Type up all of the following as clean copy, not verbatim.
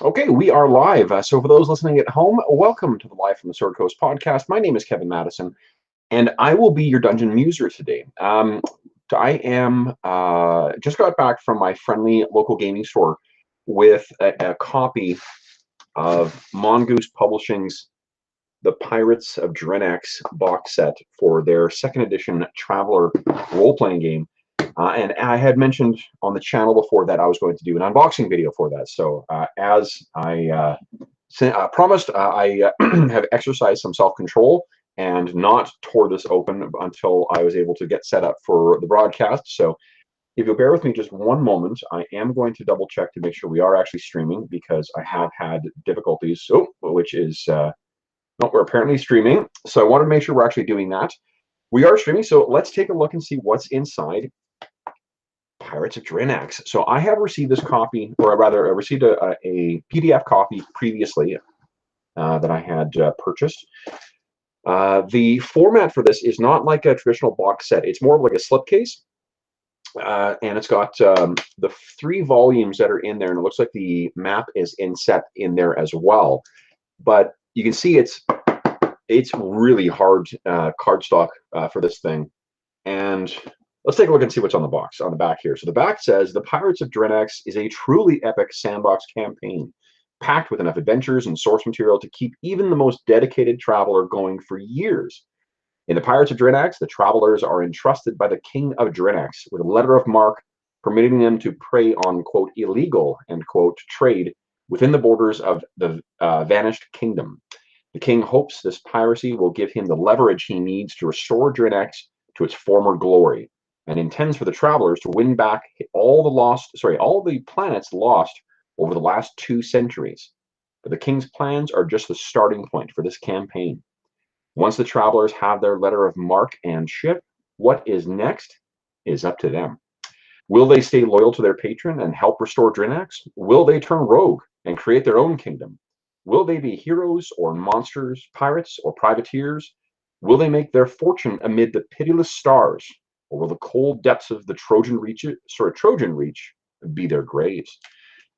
Okay, we are live. So for those listening at home, welcome to the Live from the Sword Coast podcast. My name is Kevin Madison, and I will be your dungeon muser today. I am just got back from my friendly local gaming store with a copy of Mongoose Publishing's The Pirates of Drinax box set for their second edition Traveler role-playing game. And I had mentioned on the channel before that I was going to do an unboxing video for that. So as I promised, I have exercised some self-control and not tore this open until I was able to get set up for the broadcast. So if you'll bear with me just one moment, I am going to double check to make sure we are actually streaming because I have had difficulties, which is, no, we're apparently streaming. So I want to make sure we're actually doing that. We are streaming, so let's take a look and see what's inside Pirates of Drinax. So I have received this copy, or rather, I received a PDF copy previously that I had purchased. The format for this is not like a traditional box set. It's more of like a slipcase. And it's got the 3 volumes that are in there, and it looks like the map is inset in there as well. But you can see it's really hard cardstock for this thing. And let's take a look and see what's on the box, on the back here. So the back says, The Pirates of Drinax is a truly epic sandbox campaign, packed with enough adventures and source material to keep even the most dedicated traveler going for years. In the Pirates of Drinax, the travelers are entrusted by the King of Drinax with a letter of marque permitting them to prey on, quote, illegal, end quote, trade within the borders of the vanished kingdom. The king hopes this piracy will give him the leverage he needs to restore Drinax to its former glory, and intends for the travelers to win back all the planets lost over the last 2 centuries. But the king's plans are just the starting point for this campaign. Once the travelers have their letter of marque and ship, what is next is up to them. Will they stay loyal to their patron and help restore Drinax? Will they turn rogue and create their own kingdom? Will they be heroes or monsters, pirates or privateers? Will they make their fortune amid the pitiless stars, or will the cold depths of the Trojan Reach be their graves?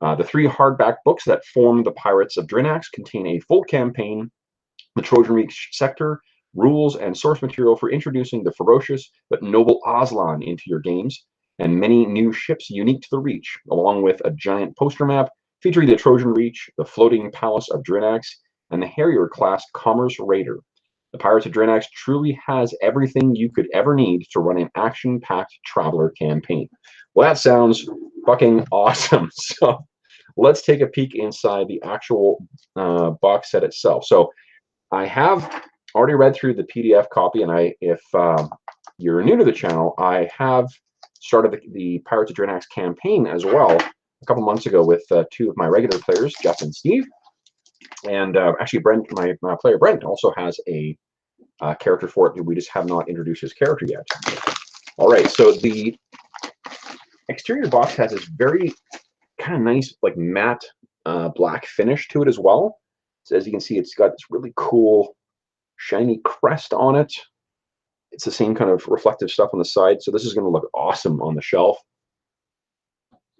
The 3 hardback books that form the Pirates of Drinax contain a full campaign, the Trojan Reach sector, rules and source material for introducing the ferocious but noble Aslan into your games, and many new ships unique to the Reach, along with a giant poster map featuring the Trojan Reach, the floating palace of Drinax, and the Harrier-class Commerce Raider. The Pirates of Drinax truly has everything you could ever need to run an action-packed traveler campaign. Well, that sounds fucking awesome. So let's take a peek inside the actual box set itself. So I have already read through the PDF copy, and if you're new to the channel, I have started the Pirates of Drinax campaign as well a couple months ago with 2 of my regular players, Jeff and Steve. And actually, Brent, my player Brent, also has a character for it. We just have not introduced his character yet. All right, so the exterior box has this very kind of nice, like matte black finish to it as well. So as you can see, it's got this really cool shiny crest on it. It's the same kind of reflective stuff on the side. So this is going to look awesome on the shelf.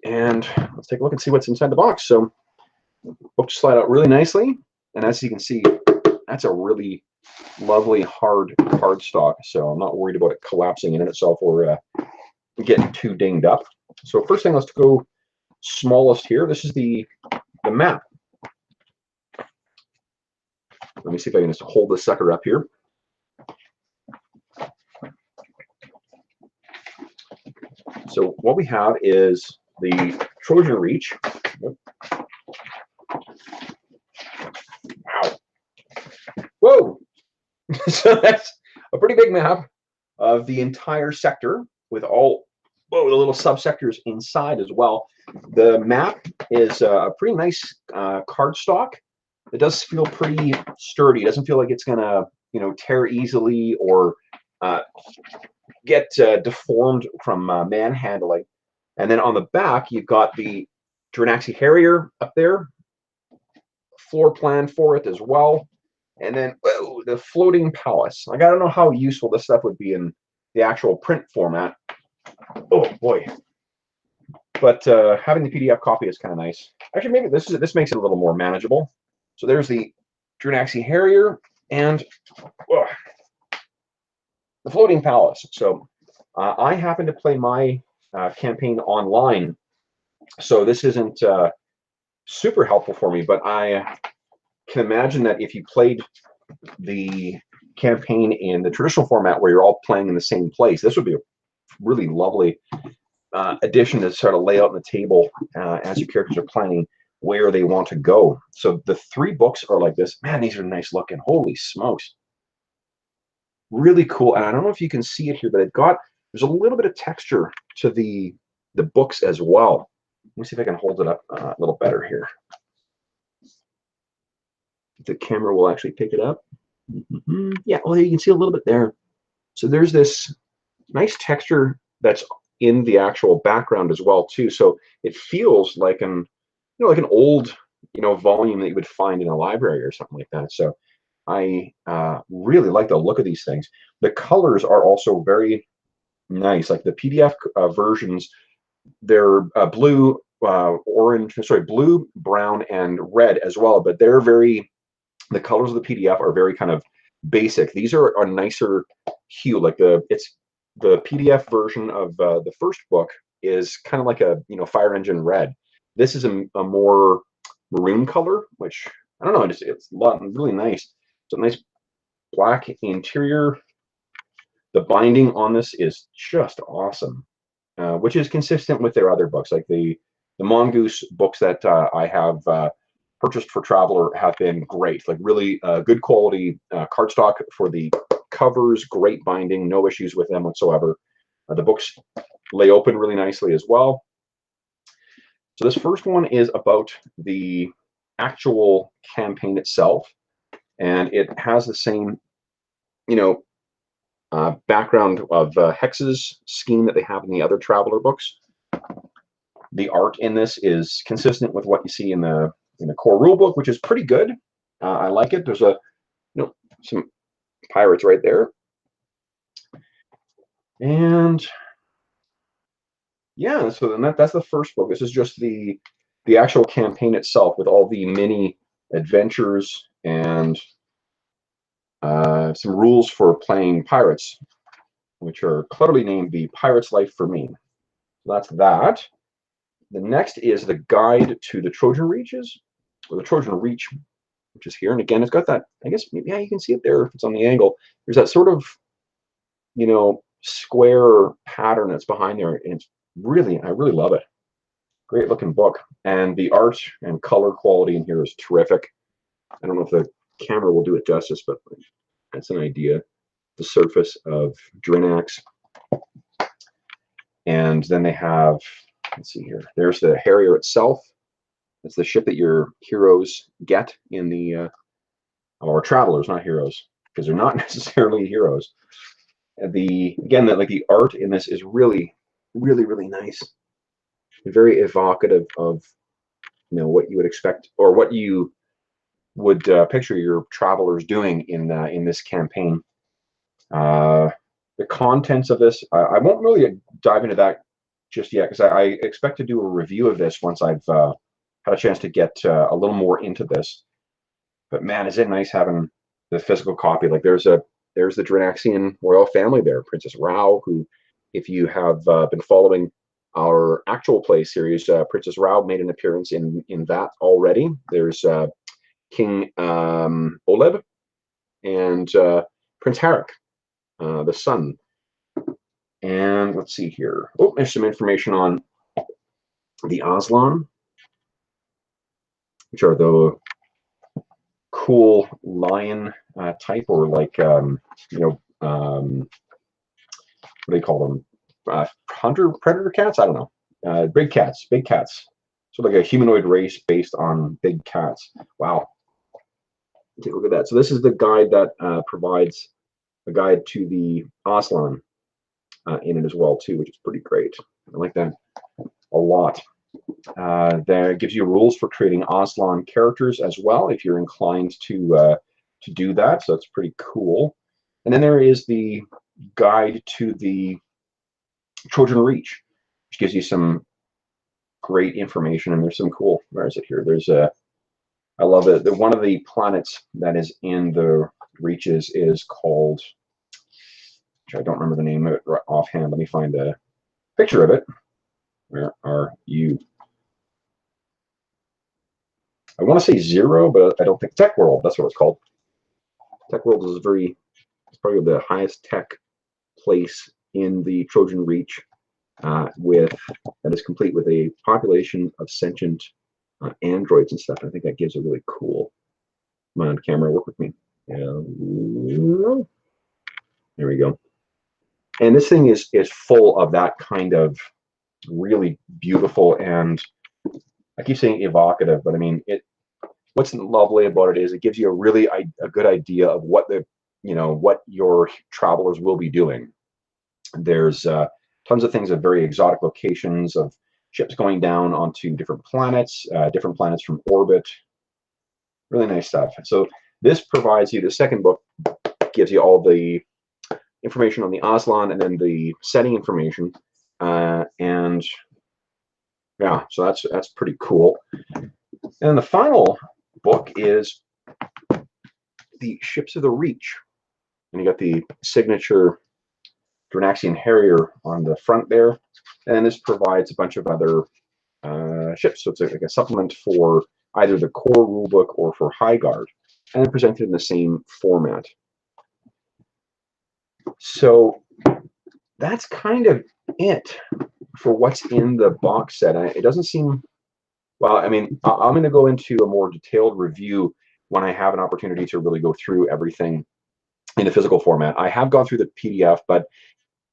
And let's take a look and see what's inside the box. So book slide out really nicely. And as you can see, that's a really lovely hard cardstock. So I'm not worried about it collapsing in itself or getting too dinged up. So first thing, let's go smallest here. This is the map. Let me see if I can just hold this sucker up here. So what we have is the Trojan Reach. Wow. Whoa! So that's a pretty big map of the entire sector with all the little subsectors inside as well. The map is a pretty nice cardstock. It does feel pretty sturdy. It doesn't feel like it's gonna, tear easily or get deformed from manhandling. And then on the back, you've got the Drinaxi Harrier up there, floor plan for it as well, and then the floating palace. Like, I don't know how useful this stuff would be in the actual print format. Oh boy, But having the PDF copy is kind of nice. Actually, maybe this makes it a little more manageable. So there's the Drinax Harrier and the Floating Palace. So I happen to play my campaign online, so this isn't super helpful for me, but I can imagine that if you played the campaign in the traditional format where you're all playing in the same place, this would be a really lovely addition to sort of lay out on the table as your characters are planning where they want to go. So the 3 books are like this. Man, these are nice looking. Holy smokes. Really cool. And I don't know if you can see it here, but there's a little bit of texture to the books as well. Let me see if I can hold it up a little better here. The camera will actually pick it up. Yeah, well, you can see a little bit there. So there's this nice texture that's in the actual background as well too. So it feels like like an old, volume that you would find in a library or something like that. So I really like the look of these things. The colors are also very nice. Like the PDF versions, they're blue, blue, brown, and red as well. But the colors of the PDF are very kind of basic. These are a nicer hue. Like the PDF version of the first book is kind of like a fire engine red. This is a more maroon color, which I don't know. It's really nice. It's a nice black interior. The binding on this is just awesome, which is consistent with their other books. Like the Mongoose books that I have purchased for Traveller have been great. Like really good quality cardstock for the covers, great binding, no issues with them whatsoever. The books lay open really nicely as well. So this first one is about the actual campaign itself, and it has the same, background of hexes scheme that they have in the other Traveller books. The art in this is consistent with what you see in the core rulebook, which is pretty good. I like it. There's some pirates right there, and yeah. So then that's the first book. This is just the actual campaign itself with all the mini adventures and some rules for playing pirates, which are cleverly named The Pirate's Life for Me. So that's that. The next is the guide to the Trojan Reaches, or the Trojan Reach, which is here. And again, it's got that, I guess, yeah, you can see it there if it's on the angle. There's that sort of, square pattern that's behind there. And it's really, I really love it. Great looking book. And the art and color quality in here is terrific. I don't know if the camera will do it justice, but that's an idea. The surface of Drinax. And then they have, let's see here. There's the Harrier itself. It's the ship that your heroes get in the, or travelers, not heroes, because they're not necessarily heroes. Again, the art in this is really, really, really nice. Very evocative of, what you would expect, or what you would picture your travelers doing in this campaign. The contents of this, I won't really dive into that just yet, because I expect to do a review of this once I've had a chance to get a little more into this. But man, is it nice having the physical copy. Like there's the Drinaxian royal family there, Princess Rao, who, if you have been following our actual play series, Princess Rao made an appearance in that already. There's King Oleb and Prince Harik, the son. And let's see here. Oh, there's some information on the Aslan, which are the cool lion type, or like what do they call them? Hunter predator cats? I don't know. Big cats. So like a humanoid race based on big cats. Wow. Take a look at that. So this is the guide that provides a guide to the Aslan in it as well too, which is pretty great. I like that a lot. There gives you rules for creating Aslan characters as well, if you're inclined to do that. So that's pretty cool. And then there is the guide to the Trojan Reach, which gives you some great information, and there's some cool, where is it here? There's a, I love it. One of the planets that is in the Reaches is called, which I don't remember the name of it offhand. Let me find a picture of it. Where are you? I want to say Zero, but I don't think Tech World. That's what it's called. Tech World is it's probably the highest tech place in the Trojan Reach, that is complete with a population of sentient androids and stuff. I think that gives a really cool. Come on, camera, work with me. There we go. And this thing is full of that kind of really beautiful, and I keep saying evocative, but I mean what's lovely about it is it gives you a good idea of what what your travelers will be doing. There's tons of things of very exotic locations of ships going down onto different planets from orbit. Really nice stuff. So this provides you, the second book gives you all the information on the Aslan and then the setting information, and yeah, so that's pretty cool. And the final book is the Ships of the Reach, and you got the signature Drinaxian Harrier on the front there, and this provides a bunch of other ships. So it's like a supplement for either the core rulebook or for High Guard, and presented in the same format. So that's kind of it for what's in the box set. It doesn't seem, well, I mean, I'm going to go into a more detailed review when I have an opportunity to really go through everything in the physical format. I have gone through the PDF, but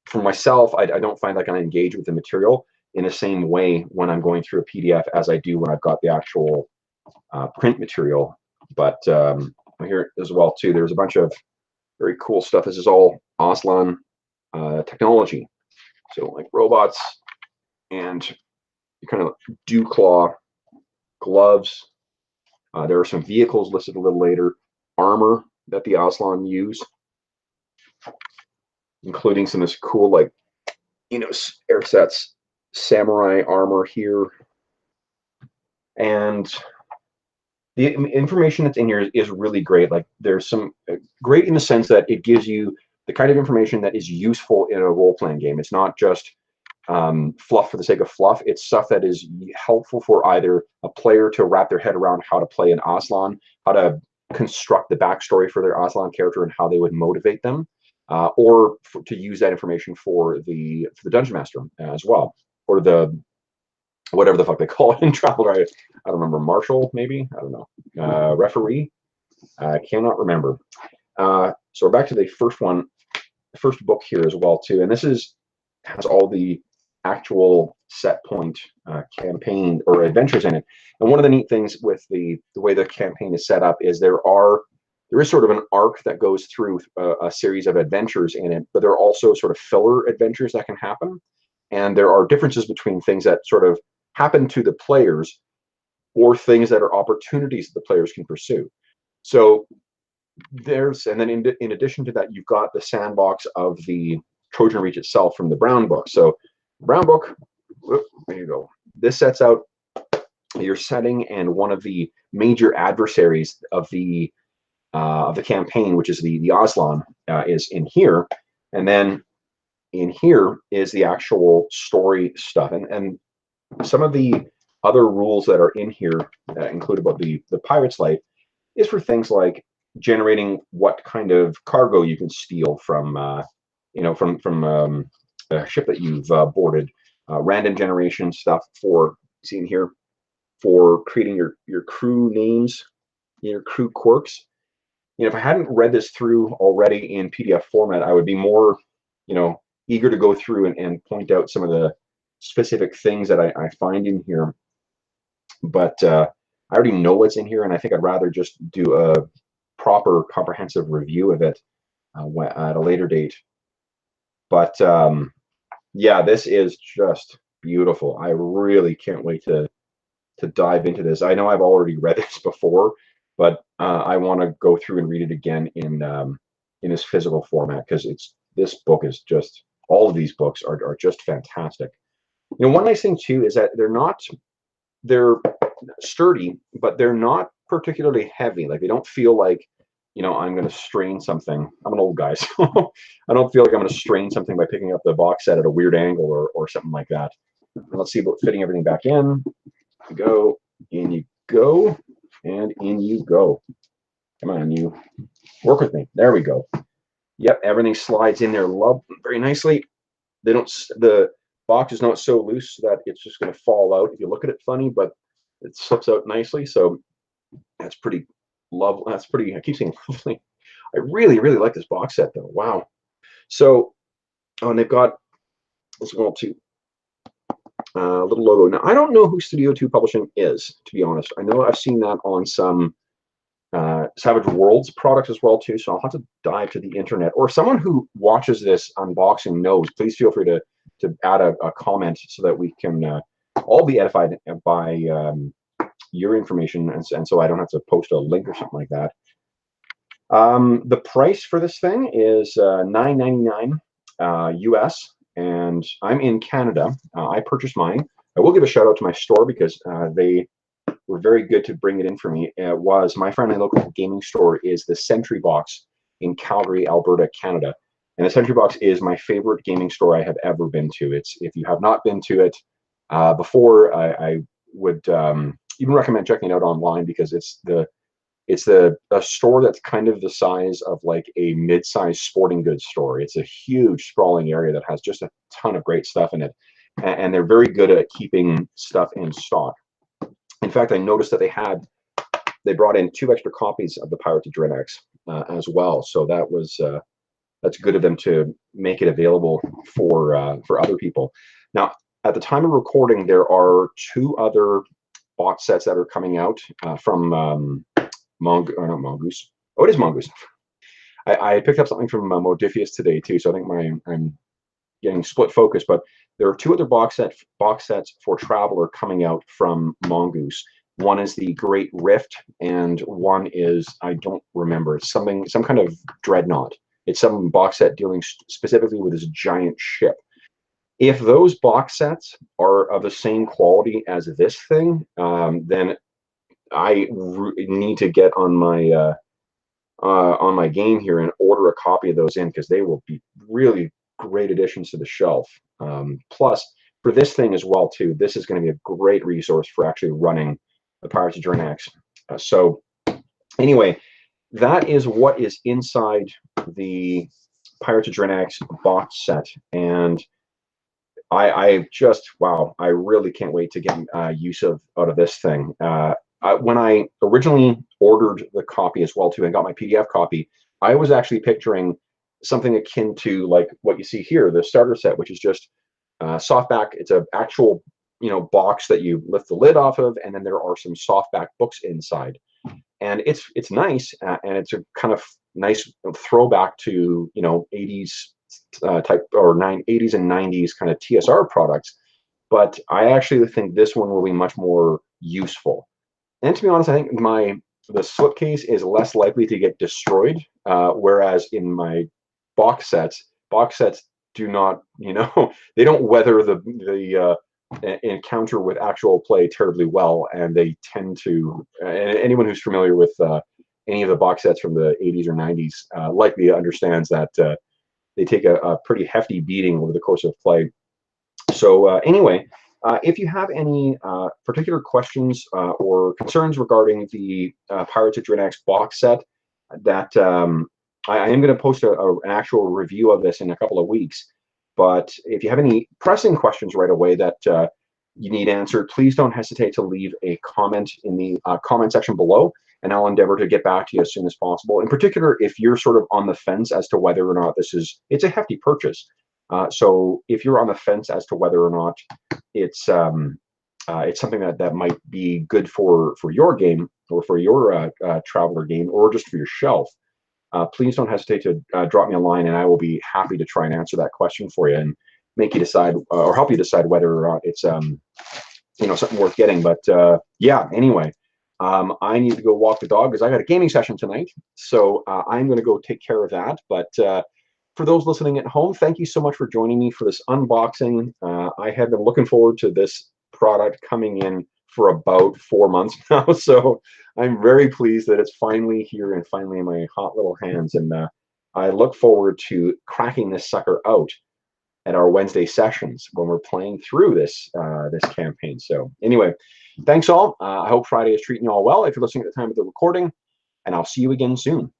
for myself, I don't find like I engage with the material in the same way when I'm going through a PDF as I do when I've got the actual print material. But here as well too, there's a bunch of very cool stuff. This is all Aslan technology, so like robots and kind of dew claw gloves. There are some vehicles listed a little later, armor that the Aslan use, including some of this cool, like, Airsets samurai armor here. And the information that's in here is really great. Like, there's some great in the sense that it gives you the kind of information that is useful in a role-playing game. It's not just fluff for the sake of fluff. It's stuff that is helpful for either a player to wrap their head around how to play an Aslan, how to construct the backstory for their Aslan character and how they would motivate them, or to use that information for the dungeon master as well, or the whatever the fuck they call it in Traveler. I don't remember. Marshal, maybe? I don't know. Referee? I cannot remember. So we're back to the first book here as well too, and this has all the actual set point campaign or adventures in it. And one of the neat things with the way the campaign is set up is there is sort of an arc that goes through a series of adventures in it, but there are also sort of filler adventures that can happen. And there are differences between things that sort of happen to the players or things that are opportunities that the players can pursue. So and then in addition to that, you've got the sandbox of the Trojan Reach itself from the Brown Book. So Brown Book, there you go. This sets out your setting, and one of the major adversaries of the campaign, which is the Aslan, is in here. And then in here is the actual story stuff. And some of the other rules that are in here that include about the pirate's life is for things like generating what kind of cargo you can steal from a ship that you've boarded, random generation stuff for seeing here for creating your crew names, your crew quirks. If I hadn't read this through already in PDF format, I would be more eager to go through and point out some of the specific things that I find in here. But I already know what's in here, and I think I'd rather just do a proper comprehensive review of it at a later date. But yeah, this is just beautiful. I really can't wait to dive into this. I know I've already read this before, but I want to go through and read it again in this physical format, because this book is just, all of these books are just fantastic. One nice thing too is that they're not they're sturdy, but they're not particularly heavy. Like they don't feel like, I'm going to strain something. I'm an old guy, so I don't feel like I'm going to strain something by picking up the box set at a weird angle or something like that. And let's see about fitting everything back in. Go, in you go, and in you go. Come on, you work with me. There we go. Yep, everything slides in there very nicely. The box is not so loose that it's just going to fall out if you look at it funny, but it slips out nicely. So that's pretty lovely. That's pretty, I keep saying lovely. I really, really like this box set though. Wow. So, and they've got as well too, little logo. Now, I don't know who Studio 2 Publishing is, to be honest. I know I've seen that on some Savage Worlds products as well too, so I'll have to dive to the internet, or someone who watches this unboxing knows, please feel free to add a comment so that we can all be edified by your information, and so I don't have to post a link or something like that. The price for this thing is $9.99 US, and I'm in Canada. I purchased mine. I will give a shout out to my store because they were very good to bring it in for me. It was my friendly local gaming store is the Sentry Box in Calgary, Alberta, Canada. And the Sentry Box is my favorite gaming store I have ever been to. If you have not been to it before, I would even recommend checking it out online, because it's a store that's kind of the size of like a mid-sized sporting goods store. It's a huge sprawling area that has just a ton of great stuff in it. And they're very good at keeping stuff in stock. In fact, I noticed that they brought in 2 extra copies of the Pirates of Drinax as well. So that's good of them to make it available for other people. Now, at the time of recording, there are 2 other box sets that are coming out from not Mongoose. Oh, it is Mongoose. I picked up something from Modifius today too, so I think I'm getting split focus, but there are 2 other box sets for Traveler coming out from Mongoose. One is the Great Rift, and one is, I don't remember, it's some kind of dreadnought. It's some box set dealing specifically with this giant ship. If those box sets are of the same quality as this thing, then I need to get on my game here and order a copy of those in, because they will be really great additions to the shelf. Plus, for this thing as well too, this is going to be a great resource for actually running the Pirates of Drinax. So anyway, that is what is inside the Pirates of Drinax box set, and I just, wow, I really can't wait to get use out of this thing. When I originally ordered the copy as well too and got my PDF copy, I was actually picturing something akin to like what you see here, the starter set, which is just softback. It's an actual box that you lift the lid off of, and then there are some softback books inside, and it's nice, and it's a kind of nice throwback to 80s type, or 80s and 90s kind of TSR products. But I actually think this one will be much more useful. And to be honest, I think the slipcase is less likely to get destroyed, whereas in my box sets do not, they don't weather the encounter with actual play terribly well, and they tend to. And anyone who's familiar with any of the box sets from the 80s or 90s likely understands that they take a pretty hefty beating over the course of play. So anyway. If you have any particular questions or concerns regarding the Pirates of Drinax box set, that I am going to post an actual review of this in a couple of weeks. But if you have any pressing questions right away that you need answered, please don't hesitate to leave a comment in the comment section below, and I'll endeavor to get back to you as soon as possible. In particular, if you're sort of on the fence as to whether or not it's a hefty purchase. So if you're on the fence as to whether or not it's something that might be good for your game, or for your Traveler game, or just for your shelf, please don't hesitate to drop me a line, and I will be happy to try and answer that question for you and make you decide, or help you decide whether or not it's something worth getting. But yeah, anyway, I need to go walk the dog because I got a gaming session tonight, so I'm going to go take care of that. But for those listening at home, thank you so much for joining me for this unboxing. I have been looking forward to this product coming in for about 4 months now. So I'm very pleased that it's finally here and finally in my hot little hands. And I look forward to cracking this sucker out at our Wednesday sessions when we're playing through this this campaign. So anyway, thanks all. I hope Friday is treating you all well if you're listening at the time of the recording, and I'll see you again soon.